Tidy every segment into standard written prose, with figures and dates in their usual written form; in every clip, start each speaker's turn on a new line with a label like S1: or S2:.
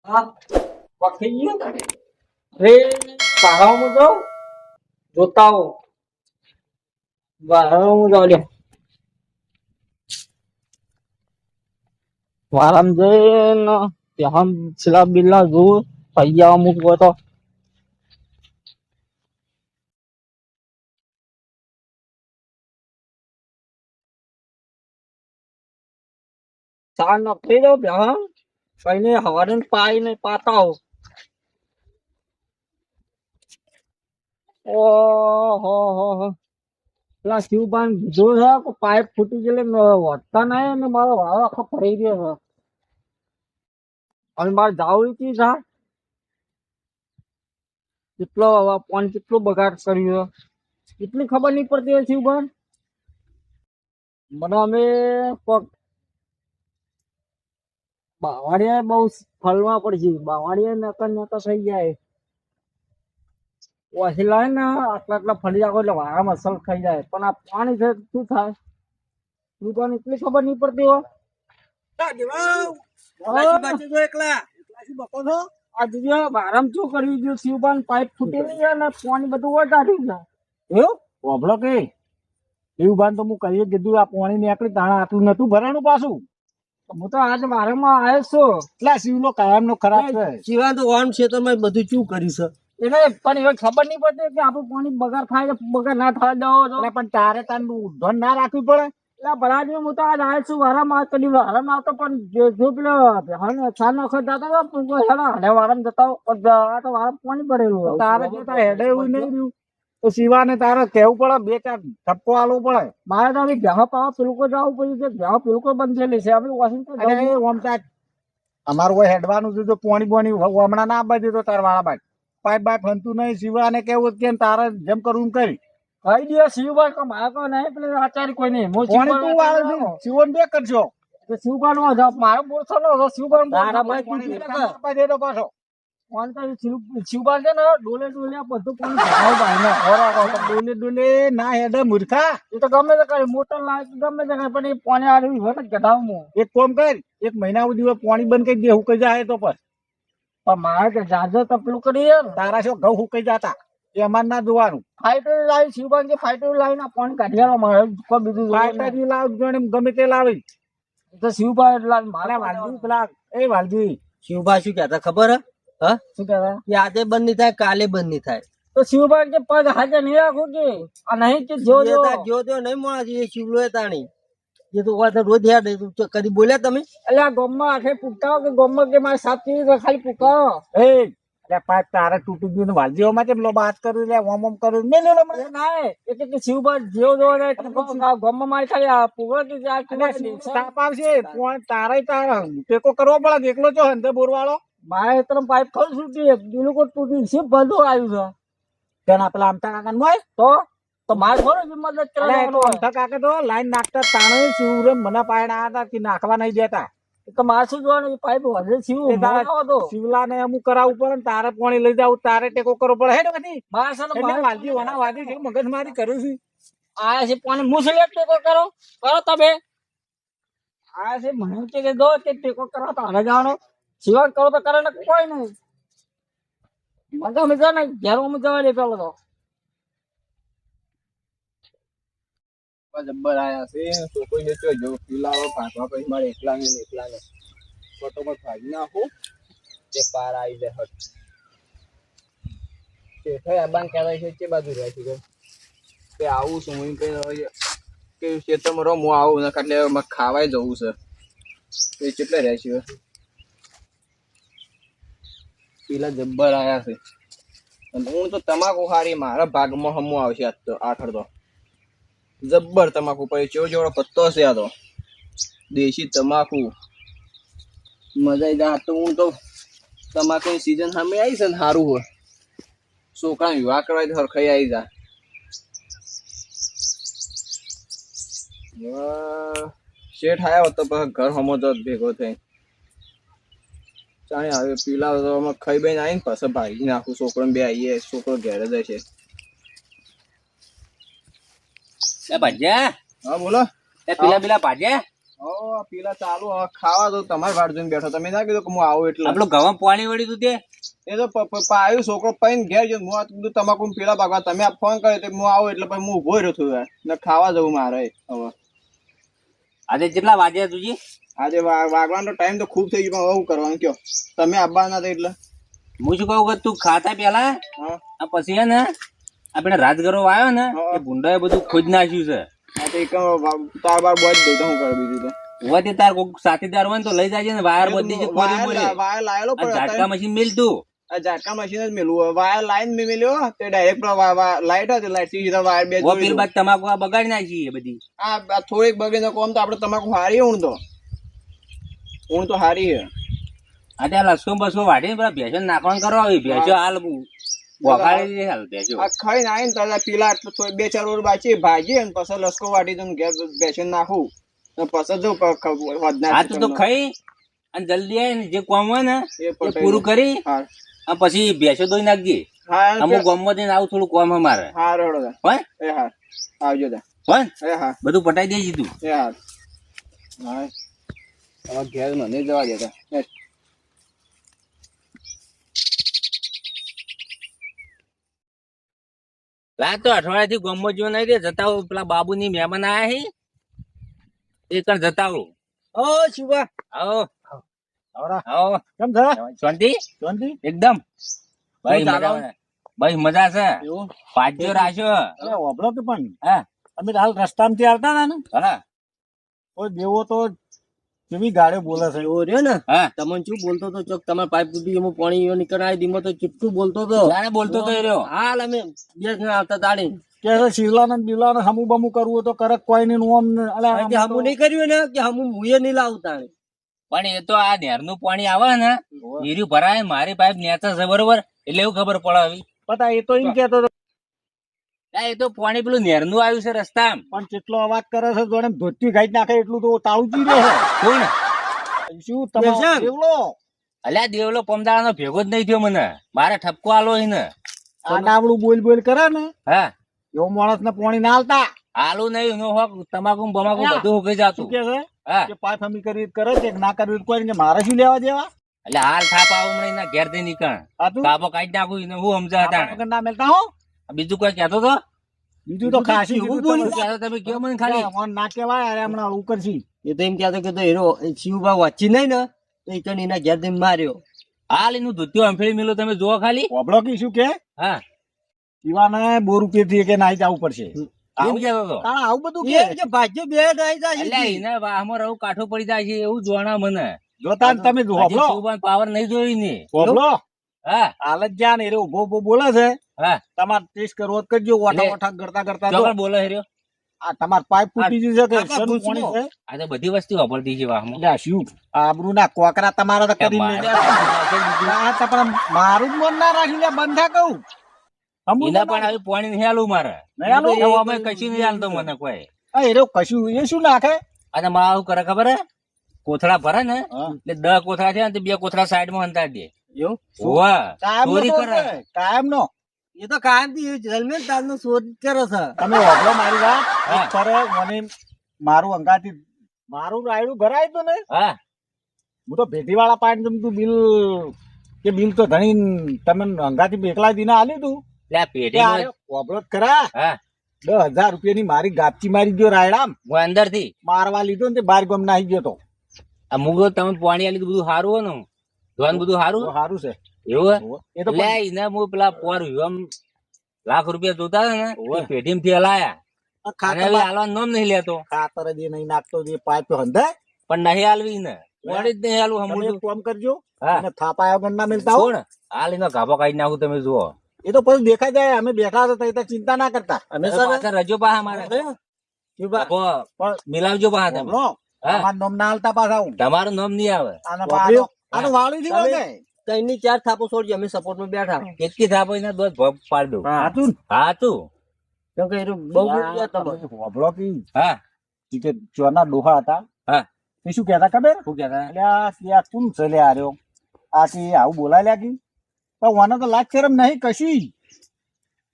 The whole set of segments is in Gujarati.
S1: હા વખી ગયો રે બારામાં જાઉં જોતા હો બારામાં જાઉં લે વારામ જઈને ત્યાં છેલ્લા બિલ્લા જોઉં પૈયા અમુક તો ચા નખરી દઉં ત્યાં કઈને હવારે પાઈ ને પાતા હો ઓહો પેલા શિવબાન કીધું છે કે પાઇપ ફૂટી ગયેલી વધતા નહીં ને મારો વાળો આખો ફરી ગયો છે અને મારે જાવું કી છે કેટલો પાણી કેટલો બગાડ કર્યો કેટલી ખબર નહીં પડતી હોય શિવબાન મને અમે બાવાડિયા બહુ ફલવા પડશે બાવાડિયા નકર નકર થઈ જાય ઓછી લાવે ને આટલા આટલા ફરી જાવ એટલે વારામાં અસલ ખાઈ જાય પણ આ પાણી છે શું થાય શિવબાન એટલી ખબર નહીં પડતી હોય આજે બારામ શું કર્યું છે શિવબાન પાઇપ ફૂટેલી છે ને પાણી બધું વધાર્યું છે
S2: એવું ઓભળો કે એવું બાન તો હું કહીએ કીધું આ પાણી નીકળી તાણા આટલું નતું ભરાણું પાછું
S1: હું તો આજે બારામાં આવ્યો છું
S2: એટલે શિવલો કાયમ નો ખરાબ છે
S3: શિવા તો ઓન ક્ષેત્રમાં બધું શું કર્યું છે
S1: એટલે પણ એ ખબર નહીં પડતી કે આપણું પાણી બગાડ થાય કે બગાડ ના થાય દેવો તો
S2: એટલે પણ તારે તારું ધન ના રાખવું પડે
S1: એટલે ભરાજી હું તો આજ આવ્યો છું વારામાં કદી વારામાં આવતો પણ જો પેલો છાન વખત જતો હતો પૂકો હેડા હડે વારામાં જતા પણ આ તો વારામાં પાણી ભરેલું
S2: તારે જો તારે હેડે એવું નહીં રહ્યું તો શિવાને તારે કેવું પડે બે ચાર ધક્કો આલવો પડે
S1: મારે તો હવે ગ્રાહક પાવા પેલુકો જવું પડ્યું છે ગ્રાહક પેલુકો બંધ થયેલી છે આપણે વોશિંગ્ટન
S2: અને ઓમ તાર અમારું કોઈ હેડવાનું જો પાણી બોણી હમણાં ના આપવા દીધો તાર વાળા બાદ પાઇપ બાઇપ હંતું નહીં શિવાને કેવું કે તારે જેમ કરવું એમ કરી
S1: કઈ દિવસ શિવબાન કો મારે કોઈ નહીં પેલે આચાર્ય કોઈ નહીં હું
S2: પાણી તું વાળે છે શિવન બે કરજો
S1: શિવબાન મારો બોલશો ને શિવબાન
S2: તારા ભાઈ પાણી આપવા દેતો પાછો
S1: શિવબાન છે ને ડોલે ડોલે આ બધું પાણી ભરાવ ભાઈ ને
S2: ડોલે ડોલે ના હેડે મૂર્ખા
S1: એ તો ગમે તે કરે મોટર લાવે ગમે તે કરે પણ એ પાણી આવી હોય ને ગઢાવમાં
S2: એક કામ કર એક મહિના સુધી પાણી બંધ કરી દે હુકાઈ જાય તો
S1: પણ મારે કે જાજો તપલું કરી
S2: તારા શું ઘઉં હુકાઈ જતા એ અમારે ના જોવાનું
S1: ફાઈટર લાવી શિવબાન કે ફાઈટર લાવીને આ પાણી કાઢી આલો મારે કોઈ બીજું
S2: ફાઈટર ની લાવ જોડે ગમે તે લાવી
S1: તો શિવબાન લાવી
S2: મારે વાલજી પેલા એ વાલજી
S3: શિવભા શું કહેતા ખબર હે હા
S1: શું કહેવાય
S3: કે આજે બંધ નહીં થાય કાલે બંધ નહીં થાય
S1: તો શિવબાન કે પગ હાજર નહીં રાખું કે આ નહીં કે જો
S3: જો નહીં મળે એ શિવલો એ તાણી એ તો વાત રોજ યાદ કદી બોલ્યા તમે
S1: એટલે આ ગોમમાં આખે પૂછતા કે ગોમમાં કે મારે સાત ખાલી પૂછાવો
S2: એ એટલે પાછ તારે તૂટી ગયું વાલજીઓ માટે પેલો વાત કર્યું લે ઓમ ઓમ કર્યું મેં લો મને
S1: ના એટલે કે શિવબાન જેવો જોવા ગોમમાં મારે ખાલી આ પૂગો કે
S2: તાપ આવશે પણ તારે તારા ટેકો કરવો પડે એકલો છો હંતે બોરવાળો
S1: મારે તરફ પાઇપ ખોલ છૂટી બિલકુલ તૂટી છે બધું આવ્યું છે
S2: તેના પેલા આમતા કાકા મોય
S1: તો મારે થોડો મદદ કરવાનો
S2: આમતા કાકા તો લાઈન નાખતા તાણે શિવરે મને પાયણા હતા કે નાખવા નહીં દેતા
S1: તો મારે શું જોવાનું પાઇપ વધે
S2: શિવલા ને અમુક કરાવવું પડે ને તારે પાણી લઈ જવું તારે ટેકો કરવો પડે હેડ બધી
S1: મારે છે ને
S2: વાલજી વના વાદી છે મગજ મારી કરું છું
S1: આ છે પાણી મુસલે ટેકો કરો તમે આ છે મને કે દો કે ટેકો કરો તો હવે જવાનો સિવાય કરો તો કરે ને કોઈ નહીં મજા મજા ને ઘેરો મજા આવે પેલો તો
S4: જબ્બર આયા છે તો કોઈ જતો જો પીલાવો ભાગવા પછી મારે એકલા ને ફોટોમાં ભાગી નાખું તે પાર આવી જાય હટ તે થઈ આબાન કહેવાય છે કે બાજુ રહે છે કે આવું છું હું કઈ કે ખેતરમાં રહો હું આવું ને એટલે મારે ખાવાય જવું છે એ કેટલે રહે છે પેલા જબ્બર આયા છે અને હું તો તમાકુ હારી મારા ભાગમાં હમું આવશે આજ તો આઠર તો જબ્બર તમાકુ પછી ચેવો ચેવડો પત્તો છે આ તો દેશી તમાકુ મજા આવી જાય તો હું તો તમાકુની સીઝન સામે આવી છે ને સારું હોય છોકરા વિવાહ કરવા તો હરખાઈ આવી જાય શેઠ આવ્યો તો પછી ઘર હમો તો ભેગો થઈ ચાણે હવે પીલા તો અમે ખાઈ બેન આવીને પાછા ભાગી નાખું છોકરો બે આવીએ છોકરો ઘેર જ છે
S3: ભાજ્યા
S4: હા બોલો
S3: પેલા ભાજ્યા
S4: ઓ પેલા ચાલુ હવે ખાવા તો તમારી વાટ જોઈને બેઠો, તમે ના કીધું કે હું આવું એટલે
S5: આપણું ગવામાં પાણી વળી તું તે
S4: એ તો પાયું છોકરો પૈન ઘેર ગયો, હું આ કીધું તમાકુ પેલા ભાગવા, તમે આ ફોન કર્યો તો હું આવું એટલે પછી હું ઉભો રહ્યો છું યાર. ને ખાવા જવું મારે હવે.
S5: આજે કેટલા વાગ્યા તુજી?
S4: આજે વાગવાનો ટાઈમ તો ખૂબ થઈ ગયો, પણ હવે શું કરવાનું કયો, તમે આવવાના હતા એટલે.
S5: હું શું કહું કે તું ખાતા પેલા
S4: હા
S5: આ પછી હે ને આપણે રાજગરો આવ્યો ને
S4: હા.
S5: એ ભૂંડાએ બધું ખોજ નાખ્યું છે.
S4: આ તો એક તાર બાર બોજ દઉં તો શું કરે બીજું તો.
S5: હવે તે તાર કોઈક સાથીદાર હોય ને તો લઈ જાય ને વાયર બધી છે ખોરી મોરી.
S4: વાયર લાયેલો
S5: આ
S4: પણ
S5: ઝાટકા મશીન મેલ તું.
S4: આ ઝાટકા મશીન જ મેલું, વાયર લાઈન મેં મેલ્યો તે ડાયરેક્ટ લાઈટ હતી, લાઈટ થી સીધા વાયર બે
S5: વો
S4: જોડી
S5: પેલ
S4: દઉં.
S5: બાદ તમાકુ આ બગાડી નાખી એ બધી.
S4: આ થોડીક બગડી કોમ તો આપડે તમાકુ હારી ઊણ તો ઊણ તો હારી હે.
S5: આ ત્યાં લસકો બસકો વાટીને પેલા ભેંસો નાખવાનું કરવા આવી ભેંસો હાલ વગાડી દે હાલ ભેંસો.
S4: આ ખાઈને આવીને તો પેલા થોડી 2-4 રોડ બાચી ભાજી અને પછી લસકો વાટી દઉં ઘેર બેસીને નાખું ને પછી જો
S5: આ તું તો ખાઈ અને જલ્દી આવીને જે કામ હોય ને
S4: એ
S5: એ પૂરું કરી
S4: હા
S5: અને પછી ભેંસો ધોઈ નાખજે.
S4: હા
S5: અમુક ગામમાં જઈને આવું થોડું કામ છે મારે.
S4: હા રડો તા.
S5: હોય
S4: એ હા આવજો તા.
S5: હોય
S4: એ હા
S5: બધું પટાઈ દેજે તું.
S4: એ હા હા હવે ઘેર મને જવા દેતા.
S5: લા તો અઠવાડિયા થી ગામમાં જો નહીં રે જતા આવું પેલા બાબુ ની મહેમાન આયા છે એ કણ જતા આવું.
S3: ઓ શિવા
S5: આવો
S2: આવરા
S5: આવો
S2: કેમ છે
S5: શાંતિ
S2: શાંતિ?
S5: એકદમ ભાઈ
S2: શું ચાલે?
S5: મજા ભાઈ મજા છે.
S2: એવું
S5: પાજો રાખ્યો.
S2: અરે વાપરો કે પણ
S5: હા
S2: અમે હાલ રસ્તામાંથી આવતા હતા ને
S5: હા
S2: કોઈ દેવો તો કેવી ગાડીઓ બોલે છે.
S3: એવો રહ્યો ને
S5: હા
S3: તમને શું બોલતો તો ચોક તમારા પાઇપ તૂટી એમાં પાણી નીકળાય દીમાં તો ચીપટું બોલતો તો
S5: જાણે બોલતો તો એ રહ્યો.
S3: હાલ અમે બે જણા આવતા તાળી
S2: કે છે શિવલાને બિવલાને હમું બમું કરવું હોય તો કરક કોઈ નહીં ઓમ
S3: અહીંથી હમું નહીં કર્યું ને કે હમું મુએ નહીં લાવતા
S5: પણ એ તો આ નેર નું પાણી આવે ને એર્યું ભરાય મારી પાઇપ નેચર છે બરોબર એટલે એવું ખબર પડે આવી.
S2: પતા એ તો એમ કેતો હતો
S5: એ તો પાણી પેલું નેર નું આવ્યું છે રસ્તા.
S2: પણ કેટલો અવાજ કરે છે જોડે ધોતી ગાઈ નાખે એટલું તો તાળું ચી રહ્યો
S5: કોણ
S2: છે શું તમારો દેવલો
S5: અલ્યા દેવલો પમદાળાનો ભેગો જ નહીં થયો મને. મારે ઠપકો આલો ને.
S2: આ નાવડું બોલ બોલ કરે ને
S5: હા
S2: એવો માણસ ને પાણી ના આલતા.
S5: આલુ નહીં નો હોક તમાકુ બમાકુ બધું ઉગી
S2: શું
S5: જતું.
S2: કે છે
S5: હા
S2: કે પાઇપ હમી કરી કરે છે કે ના કરવી કોઈ ને મારે શું લેવા દેવા
S5: એટલે હાલ થાપ આવું મને ઘેર થી નીકળ
S2: આ તું
S5: કાપો કાઢી નાખું એને હું સમજાતા.
S2: વગર ના મેલતા હો
S5: બીજું કોઈ કહેતો તો
S2: બીજું તો ખાસી
S3: એવું
S2: કીધું
S5: શું કહેતો તમે કયો મને ખાલી.
S2: ફોન ના કેવાય અરે હમણાં આવું કરશી
S3: એ તો એમ કહેતો કે તો હીરો શિવભા વાંચી નહીં ને તો એ કણ એના ઘેર જઈને માર્યો
S5: હાલ એનું ધોત્યું અમફેડી મેલો તમે જુઓ ખાલી.
S2: ઓબળો કી શું કે
S5: હા
S2: પીવાને 2 રૂપિયા થી કે નાઈ જવું પડશે
S5: એમ કેતો તો.
S2: તાણ આવું બધું
S3: એ કે ભાગ્ય બે આવી જાય
S5: એટલે એને વાહમાં રહું કાઠો પડી જાય છે એવું જોણા મને.
S2: જોતા ને તમે
S5: હજી
S2: ઓબળો
S5: શિવબાન પાવર નહીં જોઈ ને.
S2: ઓબળો
S5: હા
S2: હાલ જ જ્યાં ને એ ઉભો ઉભો બોલે છે
S5: હા
S2: તમારે ટેસ્ટ કરવો તો કરજો ઓઠા
S5: એટલે-
S2: ઓઠા કરતા કરતા જો.
S5: ચોકડ બોલે હેર્યો.
S2: આ તમાર પાઇપ ફૂટી ગયું છે કે
S3: આપણા
S2: શેનું
S3: ભૂસમાં.
S2: પાણી છે
S5: આ તો બધી વસ્તુ વાપરતી છે વાહમાં.
S2: એટલે આ શું આબરૂ ના કોકરા તમારા તો કરી મારું જ મન ના રાખી લે બંધા કહું હમું
S5: એના
S2: તો
S5: પણ
S2: ના-
S5: આવી પાણી નહીં આલું મારે.
S2: નહીં આલું?
S5: એવું અમે કશું નહીં આલતો મને કોઈ.
S2: આ એરો કશું એ શું નાખે
S5: અને માં આવું કરે ખબર હે કોથળા ભરે ને
S2: હા.
S5: એટલે 10 કોથળા છે ને તે 2 કોથળા સાઈડ માં અંતાડી દે.
S2: એવું
S5: હોવે.
S2: કાયમ
S5: ચોરી
S2: નો
S5: કરે.
S2: કાયમ નો
S3: એ તો કાયમ થી જલમેન તાર નો શોધ કરે છે
S2: તમે વાપરો મારી વાત
S5: હા.
S2: એક ફરે મને મારું અંગાથી મારું રાયડું ભરાય તો ને
S5: હા
S2: હું તો ભેટી વાળા પાણી તું બિલ કે બિલ તો ધણી તમે અંગાથી બેકલા દીને આલ્યું તું
S5: એટલે આ પેઢીમાં
S2: વાપરો જ ખરા
S5: હા
S2: 10,000 રૂપિયાની મારી ગાપચી મારી ગયો રાયડામ
S5: હું અંદર થી
S2: મારવા લીધો ને તે બાર ગમ નાહી ગયો તો
S5: આ મુગો તમે પાણી આલી તો બધું સારું હોય ને ધોવાનું બધું સારું
S2: તો સારું છે
S5: એવું હે?
S2: એ તો
S5: એટલે એને હું પેલા પોર વિવમ લાખ રૂપિયા જોતા હતા ને
S2: હોવે.
S5: એ પેઢીમ થી હલાયા અને
S2: ખાતર
S5: હવે હાલવાનું નામ નહીં લેતો
S2: ખાતર જ એ નહીં નાખતો જે પાઇપ હંધે
S5: પણ નહીં હાલવી ને પાણી જ નહીં હાલવું
S2: તમે
S5: હમું
S2: એક કામ કરજો
S5: હા
S2: અને થાપાયા વગર ના મિલતા હો
S5: કોણ હાલ એનો ગાભો કાઢી નાખું તમે જુઓ.
S2: એ તો પછી દેખાઈ જાય અમે બેઠા હતા તો ચિંતા ના કરતા
S3: અમે
S5: હવે પાછા રજો પાહા મારે
S3: શિવભા
S5: ગાભો મિલાવજો પાહા તમે.
S2: બોલો
S5: હા
S2: અમારું નામ ના હાલતા પાછા હું
S5: તમારું નામ નહીં આવે.
S2: આનો વાળી થી વળગે
S3: ત્રણ ની 4 થાપો છોડજો અમે સપોર્ટ માં બેઠા
S5: કેટલી થાપો એના દોધ ભગ પાડી દઉં.
S2: હાચું
S5: હા તું
S3: કેમ કે એનું બહુ બોલ્યા તમે
S2: હોભળો કી
S5: હા
S2: ઈ કે ચોરના ડોહા હતા
S5: હા
S2: તે શું કહેતા ખબર
S5: શું કહેતા
S2: એટલે આ ત્યાં કોણ છે લે આર્યો આ કે આવું બોલાય લ્યા કી પણ વાને તો લાજ શરમ નહીં કશી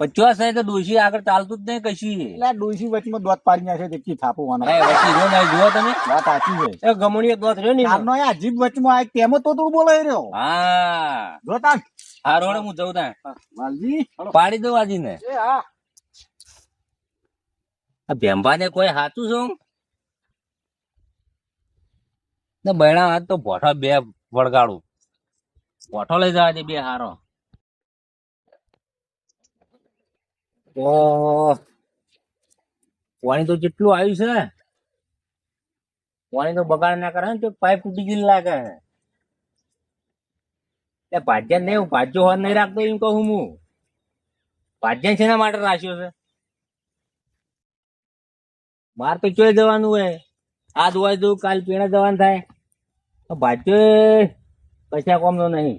S5: 50 થાય તો ડોશી આગળ ચાલતું જ નહીં કશી.
S2: એટલે આ ડોશી વચમાં દોત પાડી નાખે છે તે થાપવાનો
S5: એ વચ્ચે જો ને જુઓ તમે.
S2: વાત સાચી છે
S3: એ ગમણીએ દોત રહ્યો ને એનો.
S2: તારનો એ અજીબ વચમાં આ તેમ તો થોડું બોલાઈ રહ્યો
S5: હા
S2: જો તાર
S5: હારો હેડો હું જઉં ત્યાં
S2: વાલજી
S5: પાડી દઉં આજીને.
S2: એ હા
S5: આ ભેંભાને કોઈ હાચું છું ને બૈણા હાથ તો ભોઠા બે વળગાડું. ભોઠો લઈ જવા દે બે હારો. ઓહ પાણી તો જેટલું આવ્યું છે. પાણી તો બગાડ ના કરે ને તો પાઇપ તૂટી ગયેલી લાગે. એટલે ભાજ્યા નહીં, હું ભાજ્યો હોત નહીં રાખતો એમ કહું હું. ભાજ્યા શેના માટે રાખ્યો છે? માર તો ચોય જવાનું હોય. આ દોવા જવું, કાલ પીણા જવાનું થાય. ભાજ્યો કશા કોમનો નહીં.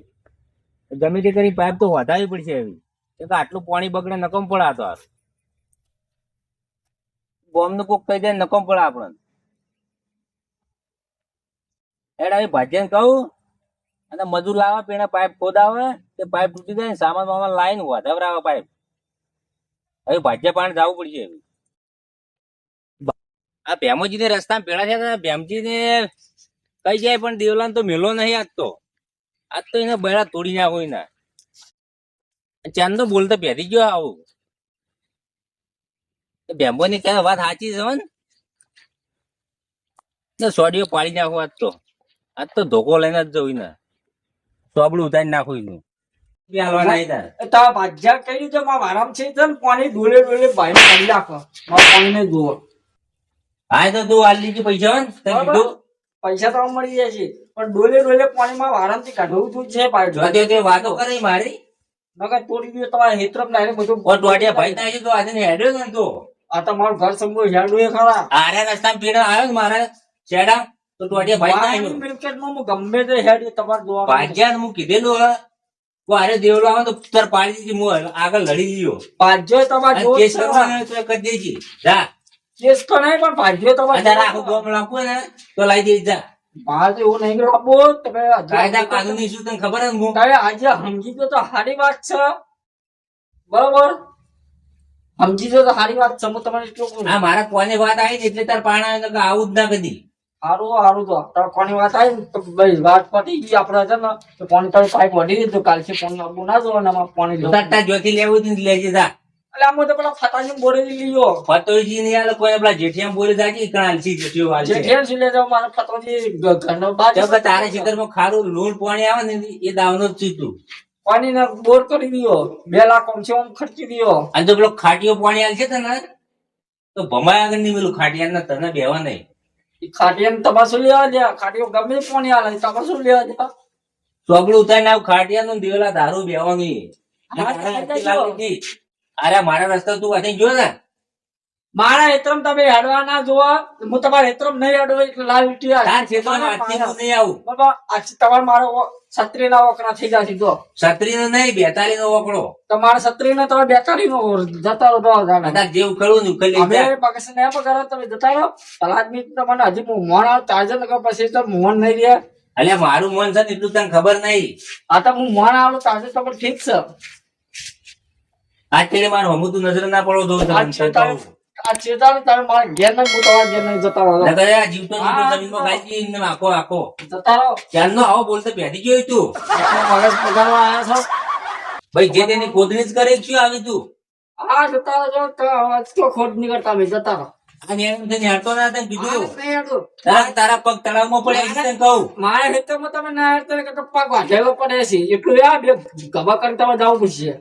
S5: ગમે તે કરી પાઇપ તો વધારવી પડશે એવી. કેમ કે આટલું પાણી બગડે નકમ પડે. આ તો ગોમનું કોક થઈ જાય નકમ પડે આપણને. એડા ભાજ્યાને કહું અને મજૂર લાવવા પીણા પાઇપ ખોદાવે તે પાઇપ તૂટી જાય ને સામાન વામાન લાવીને વધાવરાવે પાઇપ. હવે ભાજ્યા પાણી જવું પડશે એવી. આ ભેમોજી ને રસ્તામાં પેડા છે. ભેમજી ને કઈ જાય પણ દેવલાને તો મેલો નહીં આજ તો. આજ તો એને બેડા તોડી નાખો એના. ચાંદ તો બોલતા પહેરી ગયો આવું. ભેમો ની ક્યારે વાત સાચી છે ને સોડીઓ પાડી નાખો આજ તો. આજ તો ધોકો લઈને જ જવું ને સોબડું ઉતારી નાખું એનું.
S1: તારા ભાજ્યા કઈ રીતે આરામ છે ને પાણી ડોલે ડોલે ભાઈ કાઢી નાખો. પાણી ને જુઓ.
S5: હા તો તું હાલ લીધી પૈસા હોય ને તને કીધું.
S1: પૈસા તો મળી જાય છે પણ ડોલે ડોલે પાણીમાં આરામથી કાઢવું તું છે ભાઈ.
S5: જો તે વાતો કરી મારી
S1: નકર તોડી ગયો તમારે હેતરમ ને બધું.
S5: ટોટિયા ભાઈ થાય છે તો આજે હેડ્યો ને તો.
S1: આ તમારું ઘર સમજો હેડું એ ખરા.
S5: આરે રસ્તામાં પીડા આવ્યો ને મારા શેડા તો ટોટિયા ભાઈ થાય.
S1: મારી મિલકતમાં હું ગમે તે હેડ તમારે જોવા
S5: ભાજ્યા હું કીધેલું હવે અરે દેવલો આવે તો તાર પાડી દીધી. હું આગળ લડી લીધો.
S1: ભાજ્યો તમારે
S5: અને
S1: જોવો
S5: કેસ
S1: જ
S5: કરવાનો હોય તો કરી દેજે. જા
S1: કેસ તો નહીં પણ ભાજ્યો તમારે
S5: તારે આખું ગોમ લાવવું ને તો લાવી દેજે. જા
S1: મારે તો એવું નહીં આપો તમે
S5: કાયદા કાનૂની શું તને ખબર જ હું.
S1: તમે આજે સમજી જો તો સારી વાત છે બરોબર. સમજી જો તો સારી વાત છે. હું તમારે એટલું કહું.
S5: આ મારા કોને વાત આવી ને એટલે તાર પાણા આવે તો આવું જ ના કદી.
S1: સારું સારું તો તારે કોની વાત આવી ને તો ભાઈ વાત પતી ગઈ આપડે છે ને તો પાણી તારી પાઇપ વધી દીધું. કાલથી પાણી આપવું ના જો અને પાણી લો.
S5: તાર જોથી લેવું હતું ને લેજે. જા
S1: એટલે આમ તો પેલા ફટાજી બોરેલી લીધો.
S5: ફતોજી ને આલે કોઈ પેલા જેઠિયા બોલે જાજી કણાલસી જેઠિયો વાલ છે.
S1: જેઠિયા છે લે જાવ મારા ફટાજી ઘરનો બાજ
S5: જો કે તારે ખેતરમાં ખારું લૂણ પાણી આવે ને એ દાવનો જ સીધું.
S1: પાણી ને બોર કરી દીધો. 2 લાખ કમ છે ખર્ચી દીધો.
S5: અને જો પેલો ખાટીયો પાણી આલ છે તને તો ભમાય આગળ નહીં પેલું ખાટિયા ને તને બેવા નહીં.
S1: ખાટિયા તમારે લેવા દે. ખાટીઓ ગમે તે પાણી આલે તમારે શું લેવા દે.
S5: ચોગડું ઉતારી ને ખાટિયા નું દેવલા દારૂ બેવાની. અરે મારા રસ્તા તું વાંચી ગયો ને.
S1: મારા હેતરમ તમે હેડવા ના જોવા. હું તમારા હેતરમ નહીં હેડવા એટલે લાલ ઉઠી
S5: તાર ખેતરમાં આજથી હું નહીં આવું.
S1: બાબા આજ તમારે મારો છત્રી ના વકરા થઈ જશે. જો
S5: છત્રી નો નહીં 42 નો વકડો.
S1: તમારા છત્રી નો તમે 42 નો જતા રહો.
S5: તાર જે ઉખડવું ને ઉખડી
S1: અમે
S5: જા.
S1: પાકિસ્તાન ના પગાર તમે જતા રહો. આદમી તમને હજી હું મોન આવ તાજર નગર પછી તો મોન નહીં રહ્યા.
S5: અલ્યા મારું મન છે ને એટલું તને ખબર નહીં.
S1: આ તો હું મોન આવું તાજર તમને ઠીક છે.
S5: આ તેડે મારું હમું તું નજર ના પડો દઉં
S1: આ ચેતાવણી તમે મારા ઘેર નહીં હું તમારા ઘેર નહીં જતા રહો.
S5: જીવતો જમીનમાં ખાઈ જઈએ એમને આખો આખો
S1: જતા રહો.
S5: ત્યારનો આવો બોલતો બેઠી ગયો તું.
S1: મગજ પગારવા આવ્યા છો.
S5: ભાઈ જે તેની ખોદણી જ કરે શું આવી તું.
S1: હા જતા રહો. તો ખોટ નીકળતા અમે જતા રહો.
S5: અને એમ થઈને હેરતો ના તને કીધું.
S1: નહીં હેડું.
S5: તારા પગ તળાવમાં પડે એમ તને કહું.
S1: મારા હેતરમાં તમે ના હેડતા ને કે પગ વાઢેલો પડે છે એટલું યાર બે ગભા કરી તમે જવું પડશે.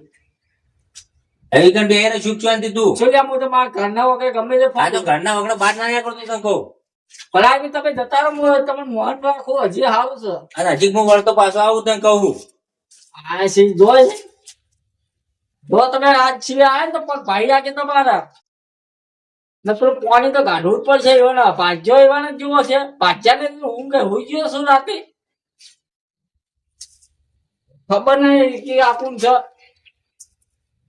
S5: એવી કણ બેહીને સુખ શાંતિ તું.
S1: શું લ્યા હું તો મારા ઘરના વગર ગમે તે
S5: આ તો ઘરના વગર બહાર ના નીકળતો તને કહું.
S1: ભલા બી તમે જતા રહો. તમે મોહન રાખો હજી સારું છે.
S5: અને હજી હું વળતો પાછો આવું તને કહું.
S1: આ સી જોઈ જો તમે આજ સિવાય આવે ને તો પગ ભાઈ લાગે તમારા. ને પેલું પાણી તો ગાઢવું જ પડશે. એવા ભાજ્યો એવા ને જુઓ છે. ભાજ્યા ને ઊંઘ હોઈ ગયો શું રાતે ખબર નહીં કે આપણું છે.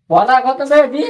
S1: નાખો તો બે